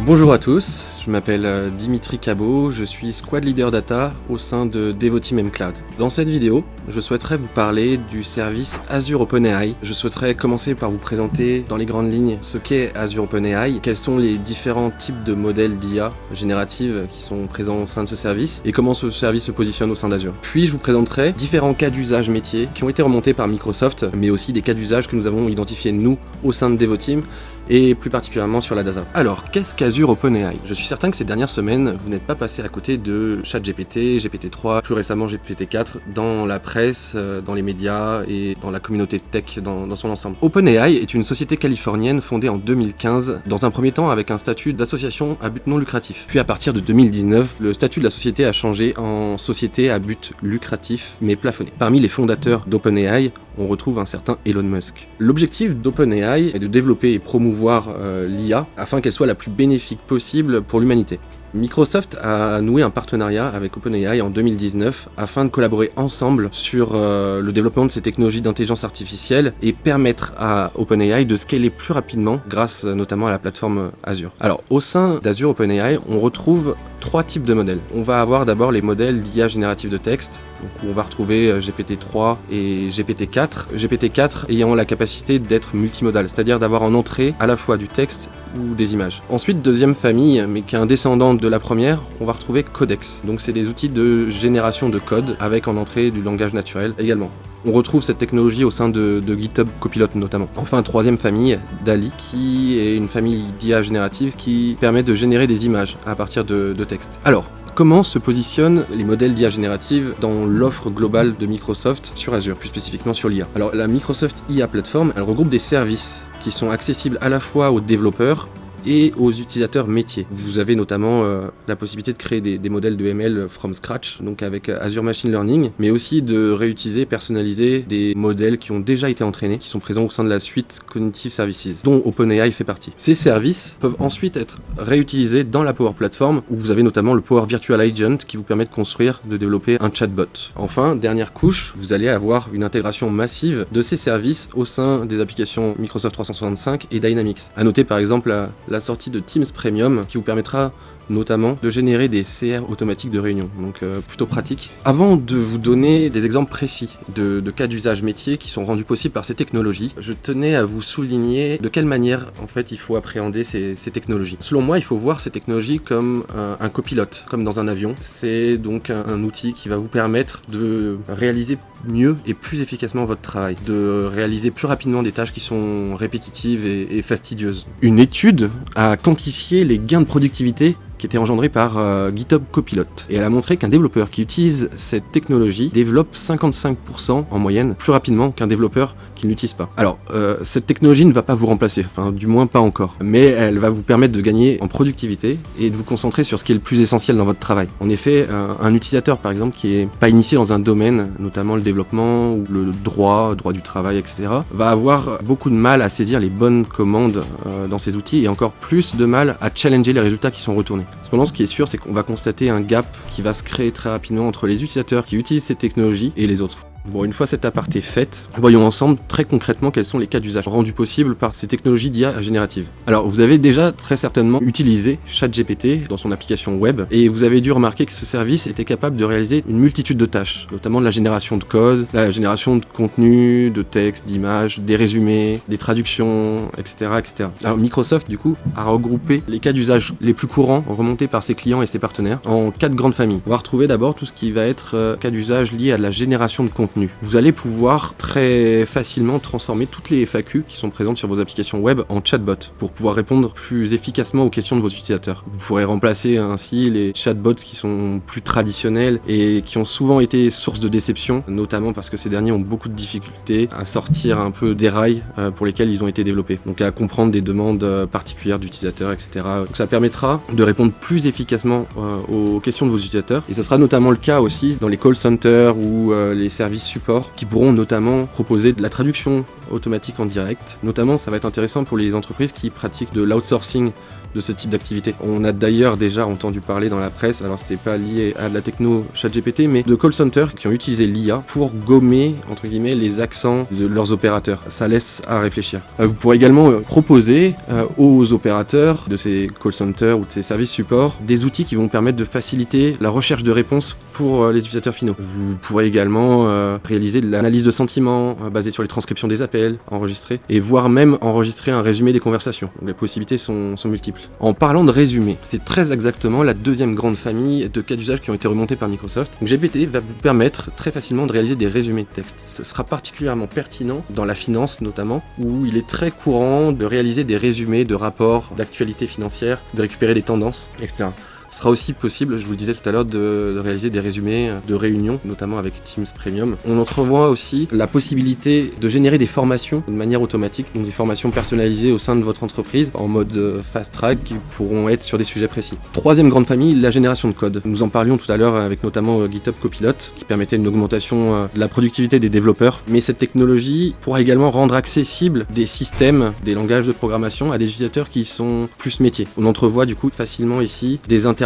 Bonjour à tous, je m'appelle Dimitri Cabot, je suis Squad Leader Data au sein de Devoteam mCloud. Dans cette vidéo, je souhaiterais vous parler du service Azure OpenAI. Je souhaiterais commencer par vous présenter dans les grandes lignes ce qu'est Azure OpenAI, quels sont les différents types de modèles d'IA générative qui sont présents au sein de ce service et comment ce service se positionne au sein d'Azure. Puis je vous présenterai différents cas d'usage métiers qui ont été remontés par Microsoft, mais aussi des cas d'usage que nous avons identifiés nous au sein de Devoteam et plus particulièrement sur la data. Alors, qu'est-ce qu'Azure OpenAI ? Je suis certain que ces dernières semaines, vous n'êtes pas passé à côté de ChatGPT, GPT-3, plus récemment GPT-4, dans la presse, dans les médias et dans la communauté tech dans son ensemble. OpenAI est une société californienne fondée en 2015, dans un premier temps avec un statut d'association à but non lucratif. Puis à partir de 2019, le statut de la société a changé en société à but lucratif, mais plafonné. Parmi les fondateurs d'OpenAI, on retrouve un certain Elon Musk. L'objectif d'OpenAI est de développer et promouvoir l'IA afin qu'elle soit la plus bénéfique possible pour l'humanité. Microsoft a noué un partenariat avec OpenAI en 2019 afin de collaborer ensemble sur le développement de ces technologies d'intelligence artificielle et permettre à OpenAI de scaler plus rapidement grâce notamment à la plateforme Azure. Alors au sein d'Azure OpenAI, on retrouve trois types de modèles. On va avoir d'abord les modèles d'IA générative de texte, donc où on va retrouver GPT-3 et GPT-4. GPT-4 ayant la capacité d'être multimodal, c'est-à-dire d'avoir en entrée à la fois du texte ou des images. Ensuite, deuxième famille, mais qui est un descendant de la première, on va retrouver Codex. Donc c'est des outils de génération de code avec en entrée du langage naturel également. On retrouve cette technologie au sein de GitHub Copilot notamment. Enfin, troisième famille, DALL-E, qui est une famille d'IA générative qui permet de générer des images à partir de texte. Alors, comment se positionnent les modèles d'IA générative dans l'offre globale de Microsoft sur Azure, plus spécifiquement sur l'IA ? Alors, la Microsoft IA Platform, elle regroupe des services qui sont accessibles à la fois aux développeurs et aux utilisateurs métiers. Vous avez notamment la possibilité de créer des modèles de ML from scratch, donc avec Azure Machine Learning, mais aussi de réutiliser, personnaliser des modèles qui ont déjà été entraînés, qui sont présents au sein de la suite Cognitive Services, dont OpenAI fait partie. Ces services peuvent ensuite être réutilisés dans la Power Platform, où vous avez notamment le Power Virtual Agent qui vous permet de construire, de développer un chatbot. Enfin, dernière couche, vous allez avoir une intégration massive de ces services au sein des applications Microsoft 365 et Dynamics. À noter par exemple la sortie de Teams Premium qui vous permettra notamment de générer des CR automatiques de réunion, donc plutôt pratique. Avant de vous donner des exemples précis de cas d'usage métier qui sont rendus possibles par ces technologies, je tenais à vous souligner de quelle manière en fait il faut appréhender ces technologies. Selon moi, il faut voir ces technologies comme un copilote, comme dans un avion. C'est donc un outil qui va vous permettre de réaliser mieux et plus efficacement votre travail, de réaliser plus rapidement des tâches qui sont répétitives et fastidieuses. Une étude a quantifié les gains de productivité qui était engendrée par GitHub Copilot. Et elle a montré qu'un développeur qui utilise cette technologie développe 55% en moyenne plus rapidement qu'un développeur qui ne l'utilise pas. Alors, cette technologie ne va pas vous remplacer, enfin du moins pas encore, mais elle va vous permettre de gagner en productivité et de vous concentrer sur ce qui est le plus essentiel dans votre travail. En effet, un utilisateur par exemple qui est pas initié dans un domaine, notamment le développement ou le droit du travail, etc., va avoir beaucoup de mal à saisir les bonnes commandes dans ces outils et encore plus de mal à challenger les résultats qui sont retournés. Cependant, ce qui est sûr, c'est qu'on va constater un gap qui va se créer très rapidement entre les utilisateurs qui utilisent ces technologies et les autres. Bon, une fois cette aparté faite, voyons ensemble très concrètement quels sont les cas d'usage rendus possibles par ces technologies d'IA générative. Alors, vous avez déjà très certainement utilisé ChatGPT dans son application web et vous avez dû remarquer que ce service était capable de réaliser une multitude de tâches, notamment de la génération de code, la génération de contenu, de texte, d'images, des résumés, des traductions, etc., etc. Alors, Microsoft, du coup, a regroupé les cas d'usage les plus courants remontés par ses clients et ses partenaires en 4 grandes familles. On va retrouver d'abord tout ce qui va être cas d'usage lié à la génération de contenu. Vous allez pouvoir très facilement transformer toutes les FAQ qui sont présentes sur vos applications web en chatbot pour pouvoir répondre plus efficacement aux questions de vos utilisateurs. Vous pourrez remplacer ainsi les chatbots qui sont plus traditionnels et qui ont souvent été source de déception, notamment parce que ces derniers ont beaucoup de difficultés à sortir un peu des rails pour lesquels ils ont été développés, donc à comprendre des demandes particulières d'utilisateurs, etc. Donc ça permettra de répondre plus efficacement aux questions de vos utilisateurs et ça sera notamment le cas aussi dans les call centers ou les services services support qui pourront notamment proposer de la traduction automatique en direct. Notamment, ça va être intéressant pour les entreprises qui pratiquent de l'outsourcing de ce type d'activité. On a d'ailleurs déjà entendu parler dans la presse, alors c'était pas lié à de la techno ChatGPT, mais de call centers qui ont utilisé l'IA pour gommer, entre guillemets, les accents de leurs opérateurs. Ça laisse à réfléchir. Vous pourrez également proposer aux opérateurs de ces call centers ou de ces services support des outils qui vont permettre de faciliter la recherche de réponses pour les utilisateurs finaux. Vous pourrez également réaliser de l'analyse de sentiments basée sur les transcriptions des appels enregistrés et voire même enregistrer un résumé des conversations. Donc les possibilités sont multiples. En parlant de résumé, c'est très exactement la deuxième grande famille de cas d'usage qui ont été remontés par Microsoft. Donc GPT va vous permettre très facilement de réaliser des résumés de texte. Ce sera particulièrement pertinent dans la finance notamment, où il est très courant de réaliser des résumés de rapports d'actualité financière, de récupérer des tendances, etc. Ce sera aussi possible, je vous le disais tout à l'heure, de réaliser des résumés de réunions, notamment avec Teams Premium. On entrevoit aussi la possibilité de générer des formations de manière automatique, donc des formations personnalisées au sein de votre entreprise, en mode fast track, qui pourront être sur des sujets précis. Troisième grande famille, la génération de code. Nous en parlions tout à l'heure avec notamment GitHub Copilot, qui permettait une augmentation de la productivité des développeurs. Mais cette technologie pourra également rendre accessible des systèmes, des langages de programmation à des utilisateurs qui sont plus métiers. On entrevoit du coup facilement ici des interactions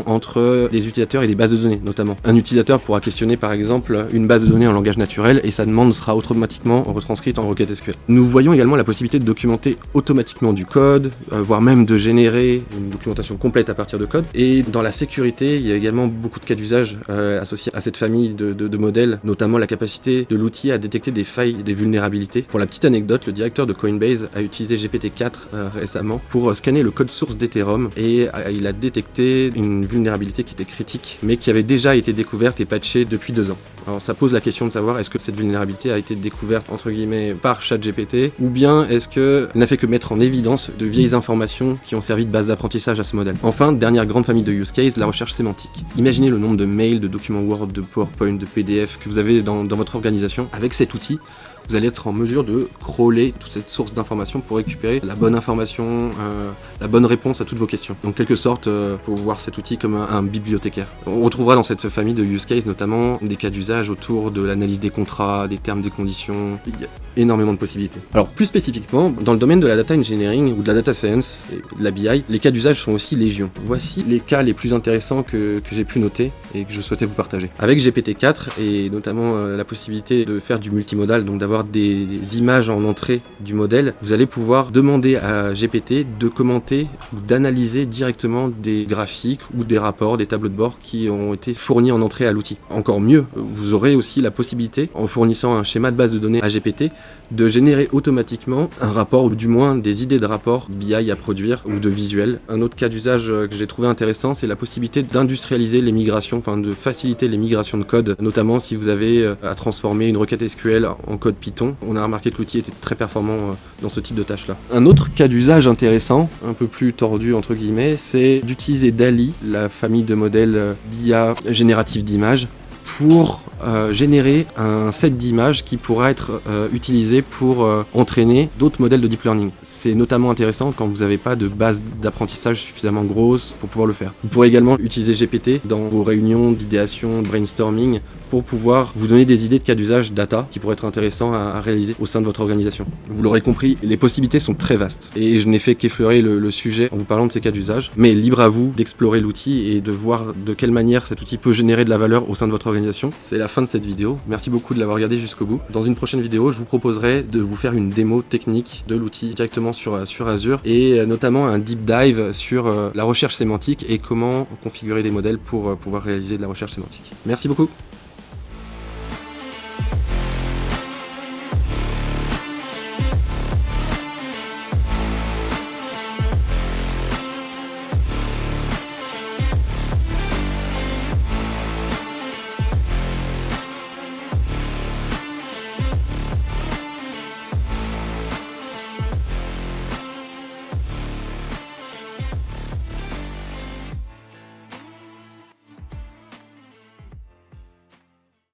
entre des utilisateurs et des bases de données notamment. Un utilisateur pourra questionner par exemple une base de données en langage naturel et sa demande sera automatiquement retranscrite en requête SQL. Nous voyons également la possibilité de documenter automatiquement du code, voire même de générer une documentation complète à partir de code. Et dans la sécurité, il y a également beaucoup de cas d'usage associés à cette famille de modèles, notamment la capacité de l'outil à détecter des failles et des vulnérabilités. Pour la petite anecdote, le directeur de Coinbase a utilisé GPT-4 récemment pour scanner le code source d'Ethereum et il a détecté une vulnérabilité qui était critique, mais qui avait déjà été découverte et patchée depuis 2 ans. Alors ça pose la question de savoir est-ce que cette vulnérabilité a été découverte entre guillemets par ChatGPT ou bien est-ce qu'elle n'a fait que mettre en évidence de vieilles informations qui ont servi de base d'apprentissage à ce modèle. Enfin, dernière grande famille de use case, la recherche sémantique. Imaginez le nombre de mails, de documents Word, de PowerPoint, de PDF que vous avez dans votre organisation. Avec cet outil, vous allez être en mesure de crawler toute cette source d'informations pour récupérer la bonne information, la bonne réponse à toutes vos questions. Donc, en quelque sorte, faut voir cet outil comme un bibliothécaire. On retrouvera dans cette famille de use case notamment des cas d'usage autour de l'analyse des contrats, des termes, des conditions. Il y a énormément de possibilités. Alors, plus spécifiquement, dans le domaine de la data engineering ou de la data science et de la BI, les cas d'usage sont aussi légion. Voici les cas les plus intéressants que j'ai pu noter et que je souhaitais vous partager. Avec GPT-4 et notamment la possibilité de faire du multimodal, donc d'avoir des images en entrée du modèle, vous allez pouvoir demander à GPT de commenter ou d'analyser directement des graphiques ou des rapports, des tableaux de bord qui ont été fournis en entrée à l'outil. Encore mieux, vous aurez aussi la possibilité, en fournissant un schéma de base de données à GPT, de générer automatiquement un rapport ou du moins des idées de rapport BI à produire ou de visuels. Un autre cas d'usage que j'ai trouvé intéressant, c'est la possibilité d'industrialiser les migrations, enfin de faciliter les migrations de code, notamment si vous avez à transformer une requête SQL en code Python. On a remarqué que l'outil était très performant dans ce type de tâches-là. Un autre cas d'usage intéressant, un peu plus tordu entre guillemets, c'est d'utiliser DALL-E, la famille de modèles d'IA générative d'images, pour générer un set d'images qui pourra être utilisé pour entraîner d'autres modèles de deep learning. C'est notamment intéressant quand vous n'avez pas de base d'apprentissage suffisamment grosse pour pouvoir le faire. Vous pourrez également utiliser GPT dans vos réunions d'idéation, brainstorming, pour pouvoir vous donner des idées de cas d'usage data qui pourraient être intéressants à réaliser au sein de votre organisation. Vous l'aurez compris, les possibilités sont très vastes et je n'ai fait qu'effleurer le sujet en vous parlant de ces cas d'usage, mais libre à vous d'explorer l'outil et de voir de quelle manière cet outil peut générer de la valeur au sein de votre organisation. C'est la fin de cette vidéo. Merci beaucoup de l'avoir regardé jusqu'au bout. Dans une prochaine vidéo, je vous proposerai de vous faire une démo technique de l'outil directement sur Azure et notamment un deep dive sur la recherche sémantique et comment configurer des modèles pour pouvoir réaliser de la recherche sémantique. Merci beaucoup.